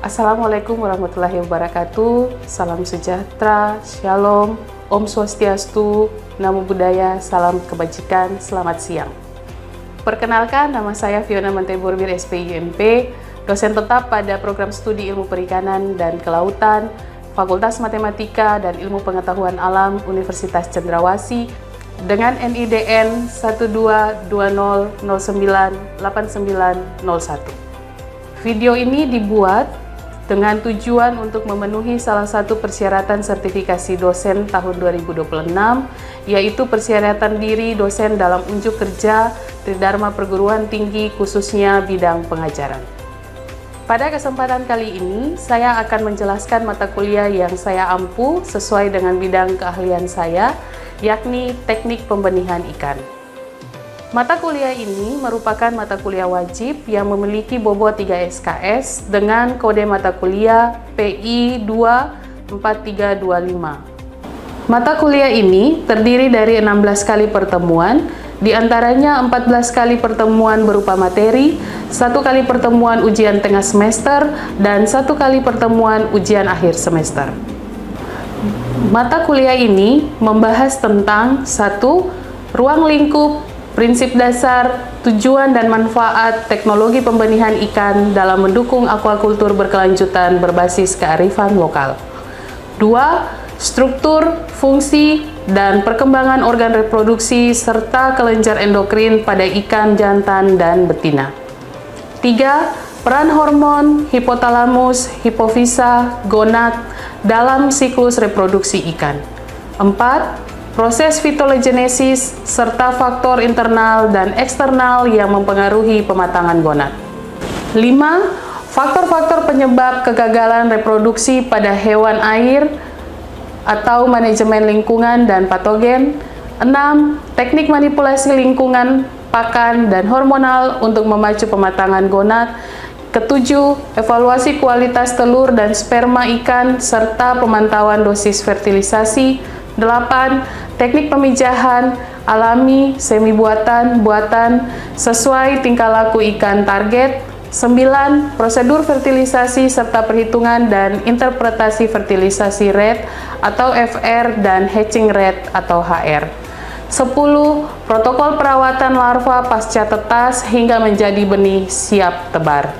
Assalamualaikum warahmatullahi wabarakatuh. Salam sejahtera, shalom, Om Swastiastu, Namo Buddhaya, salam kebajikan, selamat siang. Perkenalkan, nama saya Fiona Manteburbir, SPIMP, dosen tetap pada program studi ilmu perikanan dan kelautan, Fakultas Matematika dan Ilmu Pengetahuan Alam, Universitas Cendrawasih, dengan NIDN 1220098901. Video ini dibuat dengan tujuan untuk memenuhi salah satu persyaratan sertifikasi dosen tahun 2026, yaitu persyaratan diri dosen dalam unjuk kerja Tridharma Perguruan Tinggi khususnya bidang pengajaran. Pada kesempatan kali ini, saya akan menjelaskan mata kuliah yang saya ampu sesuai dengan bidang keahlian saya, yakni Teknik Pembenihan Ikan. Mata kuliah ini merupakan mata kuliah wajib yang memiliki bobot 3 SKS dengan kode mata kuliah PI 24325. Mata kuliah ini terdiri dari 16 kali pertemuan, di antaranya 14 kali pertemuan berupa materi, 1 kali pertemuan ujian tengah semester, dan 1 kali pertemuan ujian akhir semester. Mata kuliah ini membahas tentang 1. Ruang lingkup, prinsip dasar, tujuan dan manfaat teknologi pembenihan ikan dalam mendukung aquakultur berkelanjutan berbasis kearifan lokal. 2. Struktur, fungsi, dan perkembangan organ reproduksi serta kelenjar endokrin pada ikan jantan dan betina. 3. Peran hormon, hipotalamus, hipofisa, gonad dalam siklus reproduksi ikan. 4. Proses fitologenesis serta faktor internal dan eksternal yang mempengaruhi pematangan gonad. 5. Faktor-faktor penyebab kegagalan reproduksi pada hewan air atau manajemen lingkungan dan patogen. 6. Teknik manipulasi lingkungan, pakan, dan hormonal untuk memacu pematangan gonad. 7. Evaluasi kualitas telur dan sperma ikan serta pemantauan dosis fertilisasi. 8. Teknik pemijahan alami, semi buatan, buatan sesuai tingkah laku ikan target. 9. Prosedur fertilisasi serta perhitungan dan interpretasi fertilisasi rate atau FR dan hatching rate atau HR. 10. Protokol perawatan larva pasca tetas hingga menjadi benih siap tebar.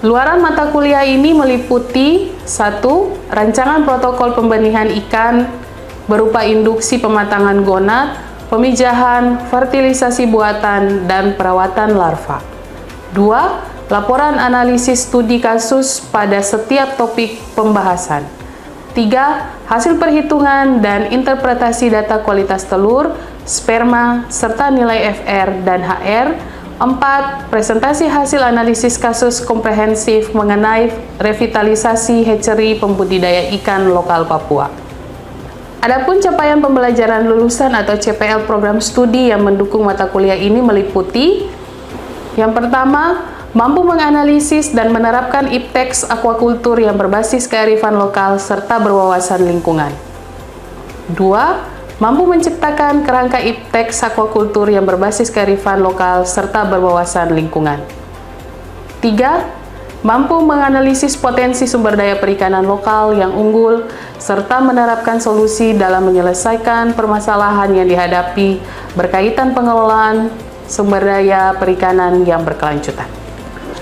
Luaran mata kuliah ini meliputi 1. Rancangan protokol pembenihan ikan berupa induksi pematangan gonad, pemijahan, fertilisasi buatan, dan perawatan larva. 2. Laporan analisis studi kasus pada setiap topik pembahasan. 3. Hasil perhitungan dan interpretasi data kualitas telur, sperma, serta nilai FR dan HR. 4. Presentasi hasil analisis kasus komprehensif mengenai revitalisasi hatchery pembudidaya ikan lokal Papua. Adapun capaian pembelajaran lulusan atau CPL program studi yang mendukung mata kuliah ini meliputi: yang pertama, mampu menganalisis dan menerapkan ipteks aquakultur yang berbasis kearifan lokal serta berwawasan lingkungan. 2. Mampu menciptakan kerangka ipteks aquakultur yang berbasis kearifan lokal serta berwawasan lingkungan. 3. Mampu menganalisis potensi sumber daya perikanan lokal yang unggul, serta menerapkan solusi dalam menyelesaikan permasalahan yang dihadapi berkaitan pengelolaan sumber daya perikanan yang berkelanjutan.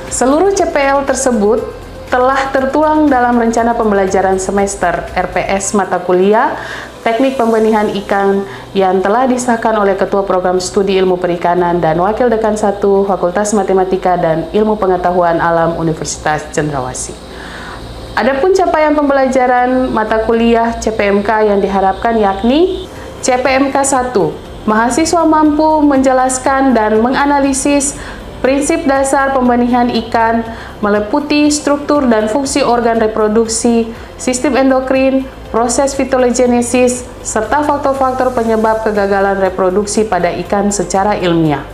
Seluruh CPL tersebut telah tertuang dalam rencana pembelajaran semester RPS mata kuliah Teknik Pembenihan Ikan yang telah disahkan oleh Ketua Program Studi Ilmu Perikanan dan Wakil Dekan 1 Fakultas Matematika dan Ilmu Pengetahuan Alam Universitas Cendrawasih. Adapun capaian pembelajaran mata kuliah CPMK yang diharapkan yakni CPMK 1. Mahasiswa mampu menjelaskan dan menganalisis prinsip dasar pembenihan ikan meliputi struktur dan fungsi organ reproduksi, sistem endokrin, proses fitologenesis, serta faktor-faktor penyebab kegagalan reproduksi pada ikan secara ilmiah.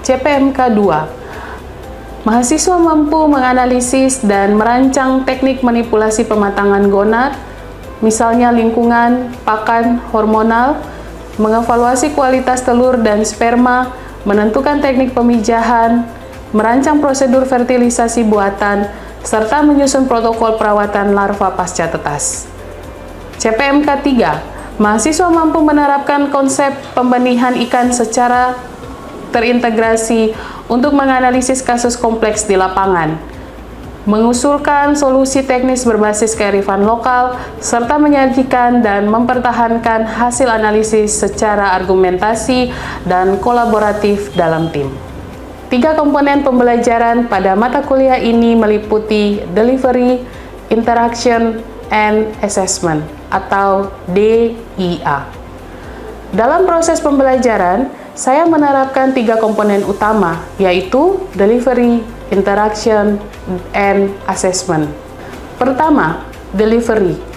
CPMK 2. Mahasiswa mampu menganalisis dan merancang teknik manipulasi pematangan gonad, misalnya lingkungan, pakan, hormonal, mengevaluasi kualitas telur dan sperma, menentukan teknik pemijahan, merancang prosedur fertilisasi buatan, serta menyusun protokol perawatan larva pasca tetas. CPMK 3, mahasiswa mampu menerapkan konsep pembenihan ikan secara terintegrasi untuk menganalisis kasus kompleks di lapangan, mengusulkan solusi teknis berbasis kearifan lokal, serta menyajikan dan mempertahankan hasil analisis secara argumentasi dan kolaboratif dalam tim. 3 komponen pembelajaran pada mata kuliah ini meliputi Delivery, Interaction, and Assessment atau DIA. Dalam proses pembelajaran, saya menerapkan 3 komponen utama, yaitu Delivery, Interaction, and Assessment. Pertama, Delivery.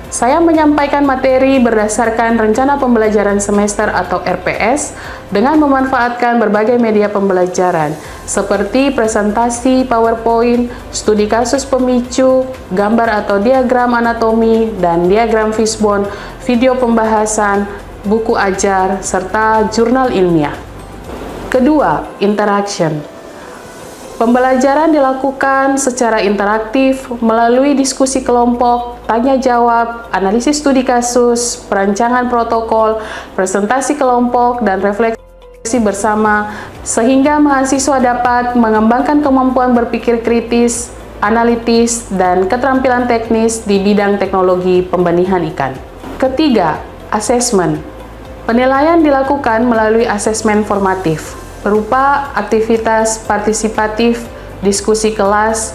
Saya menyampaikan materi berdasarkan rencana pembelajaran semester atau RPS dengan memanfaatkan berbagai media pembelajaran seperti presentasi PowerPoint, studi kasus pemicu, gambar atau diagram anatomi dan diagram fishbone, video pembahasan, buku ajar, serta jurnal ilmiah. Kedua, Interaction. Pembelajaran dilakukan secara interaktif melalui diskusi kelompok, tanya jawab, analisis studi kasus, perancangan protokol, presentasi kelompok, dan refleksi bersama, sehingga mahasiswa dapat mengembangkan kemampuan berpikir kritis, analitis, dan keterampilan teknis di bidang teknologi pembenihan ikan. Ketiga, Assessment. Penilaian dilakukan melalui asesmen formatif, berupa aktivitas partisipatif, diskusi kelas,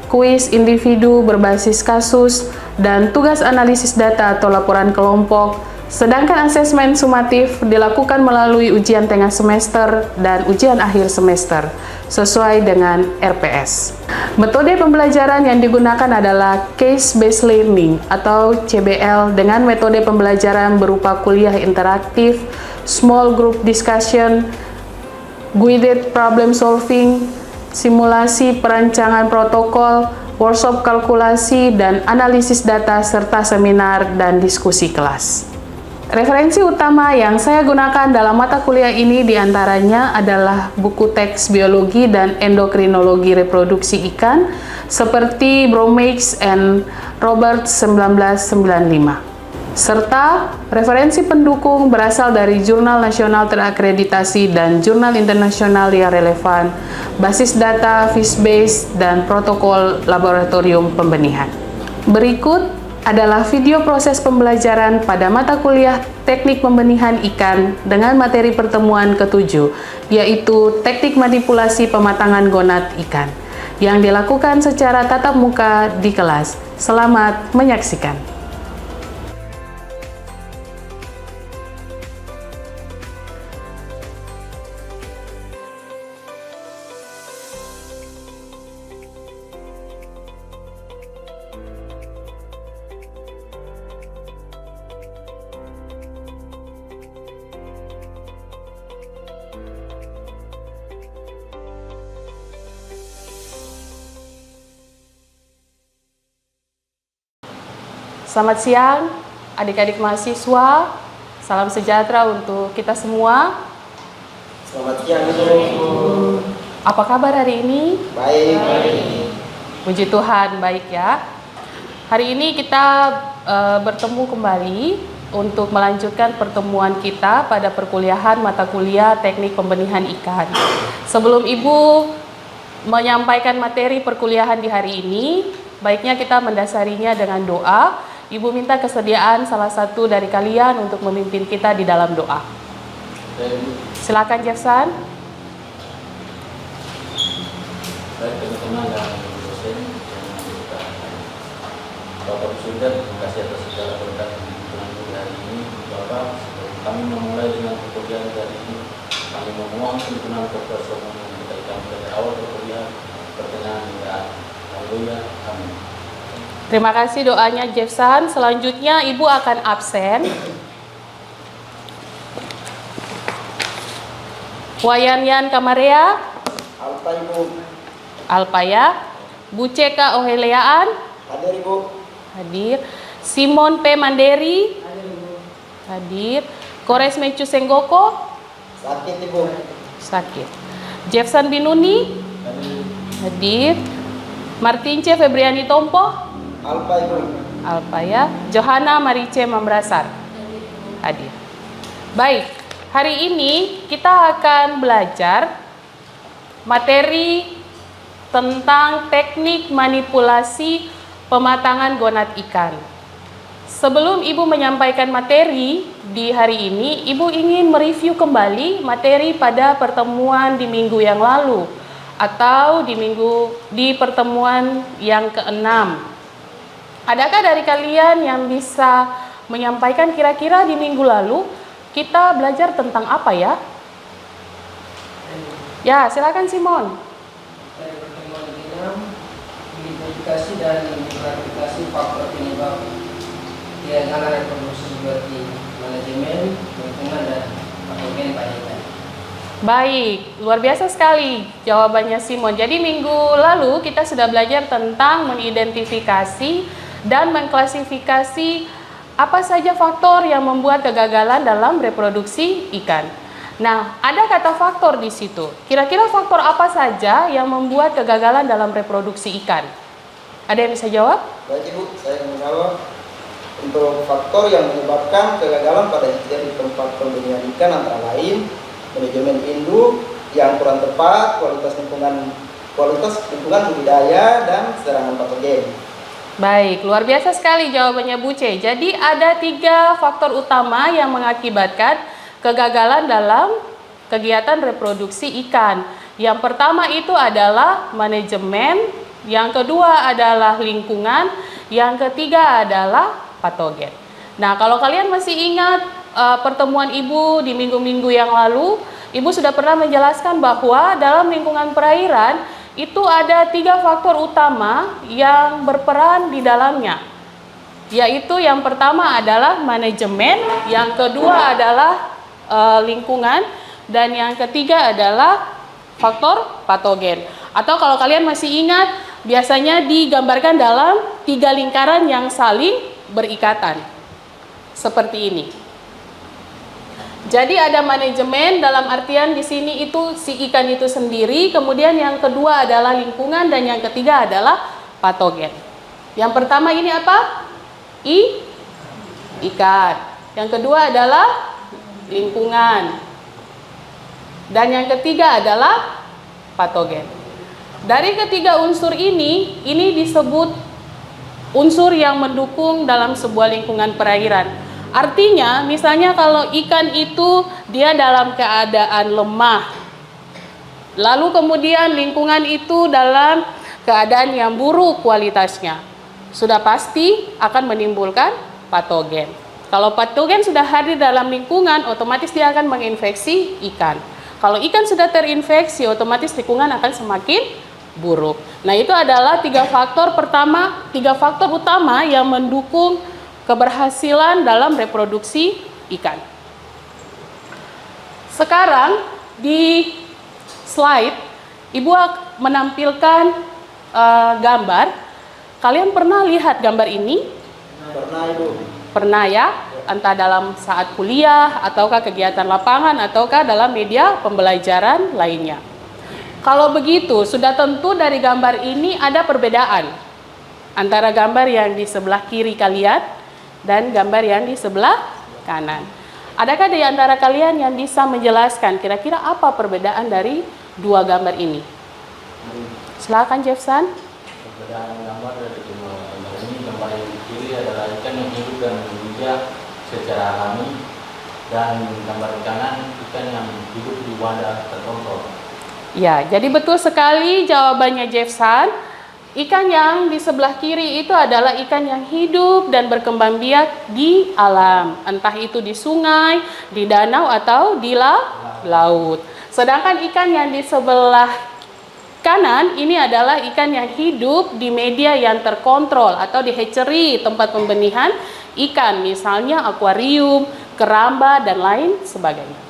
kuis individu berbasis kasus, dan tugas analisis data atau laporan kelompok. Sedangkan asesmen sumatif dilakukan melalui ujian tengah semester dan ujian akhir semester, sesuai dengan RPS. Metode pembelajaran yang digunakan adalah Case-Based Learning atau CBL dengan metode pembelajaran berupa kuliah interaktif, small group discussion, guided problem solving, simulasi perancangan protokol, workshop kalkulasi dan analisis data, serta seminar dan diskusi kelas. Referensi utama yang saya gunakan dalam mata kuliah ini diantaranya adalah buku teks biologi dan endokrinologi reproduksi ikan seperti Bromeix and Roberts 1995. Serta referensi pendukung berasal dari jurnal nasional terakreditasi dan jurnal internasional yang relevan, basis data, Fishbase, dan protokol laboratorium pembenihan. Berikut adalah video proses pembelajaran pada mata kuliah Teknik Pembenihan Ikan dengan materi pertemuan ke-7, yaitu Teknik Manipulasi Pematangan Gonad Ikan, yang dilakukan secara tatap muka di kelas. Selamat menyaksikan. Selamat siang, adik-adik mahasiswa. Salam sejahtera untuk kita semua. Selamat siang, Ibu. Apa kabar hari ini? Baik. Puji Tuhan, baik ya. Hari ini kita bertemu kembali untuk melanjutkan pertemuan kita pada perkuliahan mata kuliah Teknik Pembenihan Ikan. Sebelum Ibu menyampaikan materi perkuliahan di hari ini, baiknya kita mendasarinya dengan doa. Ibu minta kesediaan salah satu dari kalian untuk memimpin kita di dalam doa. Silakan Jefsan. Baik teman-teman dan dosen yang kita Bapak Surga, terima kasih atas segala berkat yang Tuhan hari ini. Bapak, kami memulai dengan perkuliahan dari ini. Kami memohon tuntunan kepercayaan yang kita ikan dari awal perkuliahan, pertengahan hingga akhir. Haleluya. Amin. Terima kasih doanya Jefsan. Selanjutnya Ibu akan absen. Wayan Kamarea, Alpa, Ibu. Alpaya, Bu Ceka Oheleaan, Hadir, Ibu. hadir. Simon P. Manderi, hadir. Kores Mecu Senggoko, Sakit, Ibu. sakit. Jefsan Binuni, hadir. Martince Febriani Tompo, Alfa Ibu. Alfa ya. Johanna Marice Mambrasar, hadir. Baik, hari ini kita akan belajar materi tentang teknik manipulasi pematangan gonat ikan. Sebelum Ibu menyampaikan materi di hari ini, Ibu ingin mereview kembali materi pada pertemuan di minggu yang lalu atau di pertemuan yang ke-6. Adakah dari kalian yang bisa menyampaikan kira-kira di minggu lalu kita belajar tentang apa ya? Ya, silakan Simon. Dari pertemuan ke-6, identifikasi dan klarifikasi faktor penyebab kegagalan reproduksi seperti manajemen, lingkungan, dan patogen pada ikan. Baik, luar biasa sekali jawabannya Simon. Jadi minggu lalu kita sudah belajar tentang mengidentifikasi dan mengklasifikasi apa saja faktor yang membuat kegagalan dalam reproduksi ikan. Nah, ada kata faktor di situ. Kira-kira faktor apa saja yang membuat kegagalan dalam reproduksi ikan? Ada yang bisa jawab? Baik Ibu, saya akan menjawab. Untuk faktor yang menyebabkan kegagalan pada di tempat pembenihan ikan antara lain manajemen induk yang kurang tepat, kualitas lingkungan budidaya, dan serangan patogen. Baik, luar biasa sekali jawabannya Bu C. Jadi ada 3 faktor utama yang mengakibatkan kegagalan dalam kegiatan reproduksi ikan. Yang pertama itu adalah manajemen, yang kedua adalah lingkungan, yang ketiga adalah patogen. Nah, kalau kalian masih ingat pertemuan Ibu di minggu-minggu yang lalu, Ibu sudah pernah menjelaskan bahwa dalam lingkungan perairan itu ada 3 faktor utama yang berperan di dalamnya. Yaitu yang pertama adalah manajemen, yang kedua adalah lingkungan, dan yang ketiga adalah faktor patogen. Atau kalau kalian masih ingat, biasanya digambarkan dalam 3 lingkaran yang saling berikatan. Seperti ini. Jadi ada manajemen dalam artian di sini itu si ikan itu sendiri, kemudian yang kedua adalah lingkungan, dan yang ketiga adalah patogen. Yang pertama ini apa? Ikan. Yang kedua adalah lingkungan. Dan yang ketiga adalah patogen. Dari ketiga unsur ini disebut unsur yang mendukung dalam sebuah lingkungan perairan. Artinya, misalnya kalau ikan itu dia dalam keadaan lemah, lalu kemudian lingkungan itu dalam keadaan yang buruk kualitasnya, sudah pasti akan menimbulkan patogen. Kalau patogen sudah hadir dalam lingkungan, otomatis dia akan menginfeksi ikan. Kalau ikan sudah terinfeksi, otomatis lingkungan akan semakin buruk. Nah, itu adalah 3 faktor utama yang mendukung keberhasilan dalam reproduksi ikan. Sekarang di slide Ibu menampilkan gambar. Kalian pernah lihat gambar ini? Pernah Ibu. Pernah ya? Entah dalam saat kuliah, ataukah kegiatan lapangan, ataukah dalam media pembelajaran lainnya. Kalau begitu, sudah tentu dari gambar ini ada perbedaan antara gambar yang di sebelah kiri kalian dan gambar yang di sebelah kanan. Adakah di antara kalian yang bisa menjelaskan kira-kira apa perbedaan dari 2 gambar ini? Silakan Jefsan. Perbedaan gambar dari kedua gambar ini, gambar yang di kiri adalah ikan yang hidup dan berbijak secara alami, dan gambar di kanan ikan yang hidup di wadah terkontrol. Ya, jadi betul sekali jawabannya Jefsan. Ikan yang di sebelah kiri itu adalah ikan yang hidup dan berkembang biak di alam, entah itu di sungai, di danau, atau di laut. Sedangkan ikan yang di sebelah kanan ini adalah ikan yang hidup di media yang terkontrol atau di hatchery, tempat pembenihan ikan, misalnya akuarium, keramba, dan lain sebagainya.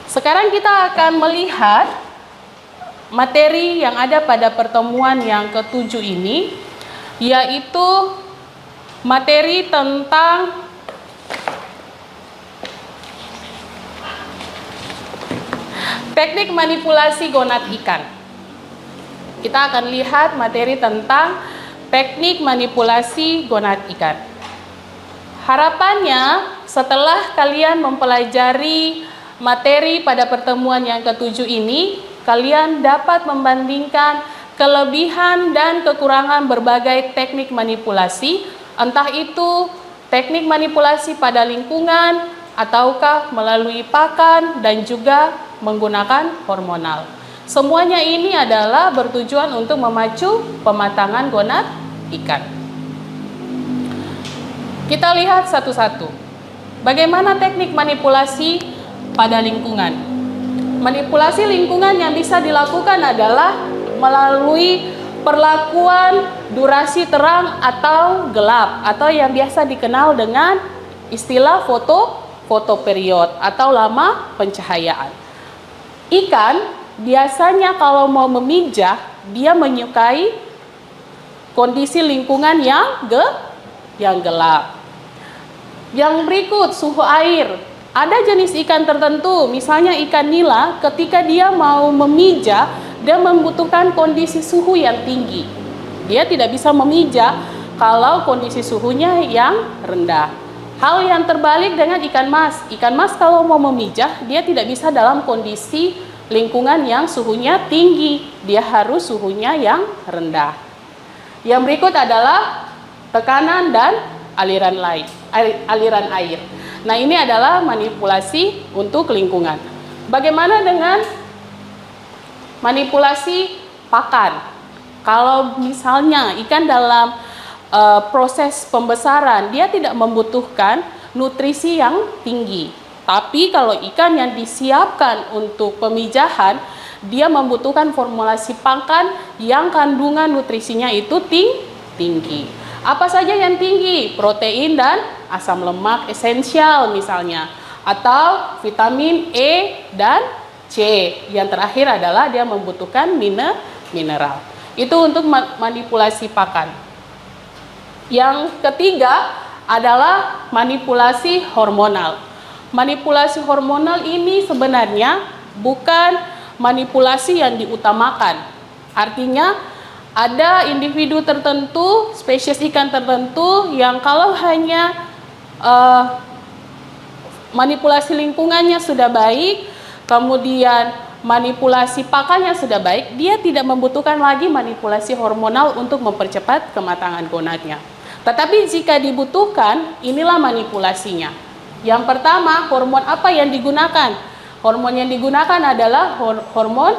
Sekarang kita akan melihat materi yang ada pada pertemuan yang ke-7 ini, yaitu materi tentang teknik manipulasi gonat ikan. Kita akan lihat materi tentang teknik manipulasi gonad ikan. Harapannya setelah kalian mempelajari materi pada pertemuan yang ke-7 ini, kalian dapat membandingkan kelebihan dan kekurangan berbagai teknik manipulasi, entah itu teknik manipulasi pada lingkungan, ataukah melalui pakan dan juga menggunakan hormonal. Semuanya ini adalah bertujuan untuk memacu pematangan gonad ikan. Kita lihat satu-satu. Bagaimana teknik manipulasi pada lingkungan? Manipulasi lingkungan yang bisa dilakukan adalah melalui perlakuan durasi terang atau gelap, atau yang biasa dikenal dengan istilah fotoperiod atau lama pencahayaan. Ikan biasanya kalau mau memijah, dia menyukai kondisi lingkungan yang gelap. Yang berikut, suhu air. Ada jenis ikan tertentu, misalnya ikan nila, ketika dia mau memijah, dia membutuhkan kondisi suhu yang tinggi. Dia tidak bisa memijah kalau kondisi suhunya yang rendah. Hal yang terbalik dengan ikan mas. Ikan mas kalau mau memijah, dia tidak bisa dalam kondisi lingkungan yang suhunya tinggi, dia harus suhunya yang rendah. Yang berikut adalah tekanan dan aliran air. Nah, ini adalah manipulasi untuk lingkungan. Bagaimana dengan manipulasi pakan? Kalau misalnya ikan dalam proses pembesaran, dia tidak membutuhkan nutrisi yang tinggi. Tapi kalau ikan yang disiapkan untuk pemijahan, dia membutuhkan formulasi pakan yang kandungan nutrisinya itu tinggi. Apa saja yang tinggi? Protein dan asam lemak esensial misalnya. Atau vitamin E dan C. Yang terakhir adalah dia membutuhkan mineral. Itu untuk manipulasi pakan. Yang ketiga adalah manipulasi hormonal. Manipulasi hormonal ini sebenarnya bukan manipulasi yang diutamakan. Artinya ada individu tertentu, spesies ikan tertentu yang kalau hanya manipulasi lingkungannya sudah baik, kemudian manipulasi pakannya sudah baik, dia tidak membutuhkan lagi manipulasi hormonal untuk mempercepat kematangan gonadnya. Tetapi jika dibutuhkan, inilah manipulasinya. Yang pertama, hormon apa yang digunakan? Hormon yang digunakan adalah hormon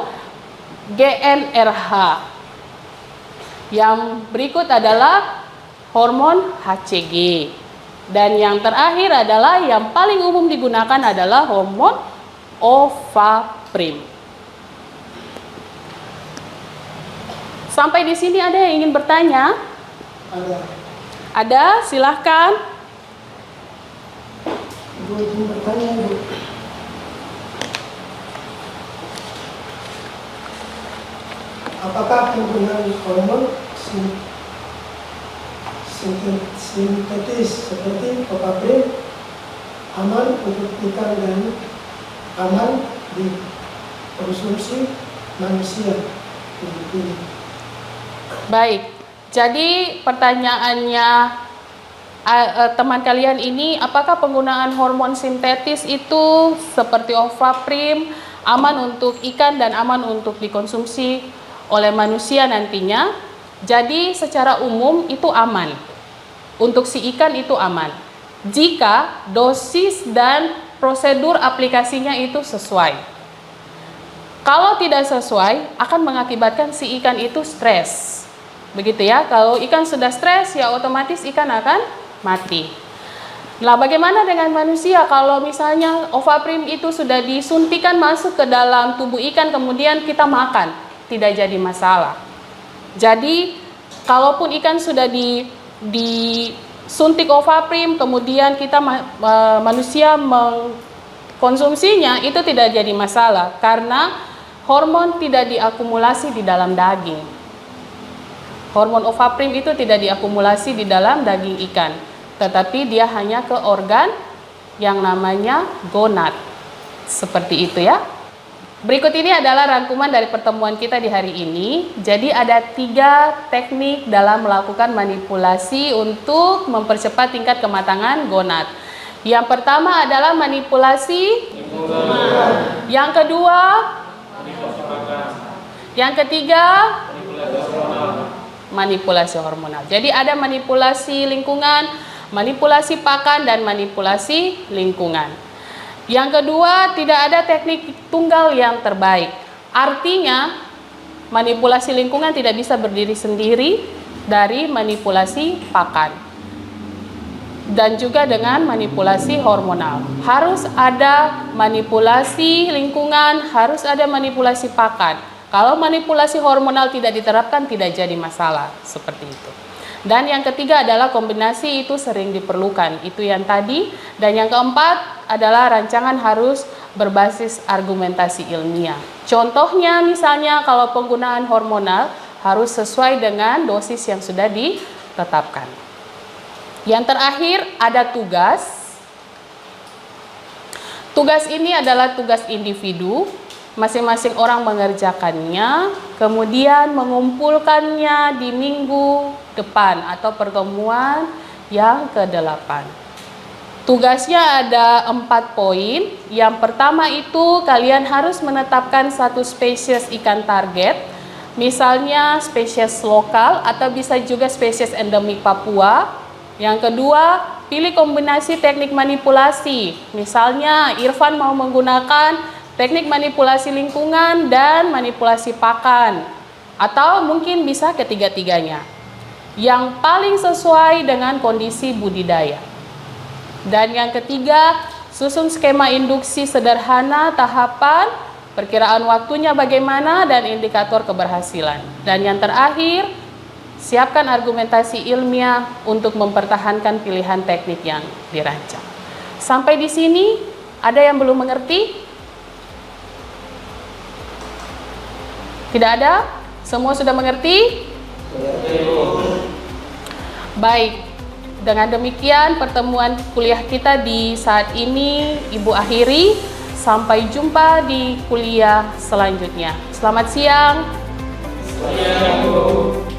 GnRH. Yang berikut adalah hormon HCG. Dan yang terakhir adalah yang paling umum digunakan adalah hormon Ovaprim. Sampai di sini ada yang ingin bertanya? Ada, silahkan. Ibu izin bertanya, Bu. Apakah penggunaan hormon sintetis seperti Ovaprim aman untuk ikan dan aman dikonsumsi manusia? Baik, jadi pertanyaannya teman kalian ini, apakah penggunaan hormon sintetis itu seperti Ovaprim aman untuk ikan dan aman untuk dikonsumsi oleh manusia nantinya? Jadi secara umum itu aman. Untuk si ikan itu aman. Jika dosis dan prosedur aplikasinya itu sesuai. Kalau tidak sesuai, akan mengakibatkan si ikan itu stres. Begitu ya, kalau ikan sudah stres, ya otomatis ikan akan mati. Nah, bagaimana dengan manusia? Kalau misalnya Ovaprim itu sudah disuntikan masuk ke dalam tubuh ikan, kemudian kita makan, tidak jadi masalah. Jadi, kalaupun ikan sudah disuntik Ovaprim, kemudian kita manusia mengkonsumsinya, itu tidak jadi masalah, karena hormon tidak diakumulasi di dalam daging. Hormon Ovaprim itu tidak diakumulasi di dalam daging ikan, tetapi dia hanya ke organ yang namanya gonad. Seperti itu ya. Berikut ini adalah rangkuman dari pertemuan kita di hari ini. Jadi ada 3 teknik dalam melakukan manipulasi untuk mempercepat tingkat kematangan gonad. Yang pertama adalah manipulasi lingkungan. Yang kedua, yang ketiga, manipulasi hormonal. Jadi ada manipulasi lingkungan, manipulasi pakan, dan manipulasi lingkungan. Yang kedua, tidak ada teknik tunggal yang terbaik. Artinya, manipulasi lingkungan tidak bisa berdiri sendiri dari manipulasi pakan. Dan juga dengan manipulasi hormonal. Harus ada manipulasi lingkungan, harus ada manipulasi pakan. Kalau manipulasi hormonal tidak diterapkan, tidak jadi masalah. Seperti itu. Dan yang ketiga adalah kombinasi itu sering diperlukan. Itu yang tadi. Dan yang keempat adalah rancangan harus berbasis argumentasi ilmiah. Contohnya misalnya kalau penggunaan hormonal harus sesuai dengan dosis yang sudah ditetapkan. Yang terakhir ada tugas. Tugas ini adalah tugas individu. Masing-masing orang mengerjakannya, kemudian mengumpulkannya di minggu depan atau pertemuan yang ke-8. Tugasnya ada 4 poin. Yang pertama itu kalian harus menetapkan satu spesies ikan target, misalnya spesies lokal atau bisa juga spesies endemik Papua. Yang kedua, pilih kombinasi teknik manipulasi. Misalnya Irfan mau menggunakan teknik manipulasi lingkungan dan manipulasi pakan, atau mungkin bisa ketiga-tiganya yang paling sesuai dengan kondisi budidaya. Dan yang ketiga, susun skema induksi sederhana tahapan, perkiraan waktunya bagaimana, dan indikator keberhasilan. Dan yang terakhir, siapkan argumentasi ilmiah untuk mempertahankan pilihan teknik yang dirancang. Sampai di sini, ada yang belum mengerti? Tidak ada? Semua sudah mengerti? Baik, dengan demikian pertemuan kuliah kita di saat ini Ibu akhiri. Sampai jumpa di kuliah selanjutnya. Selamat siang. Selamat siang, Bu.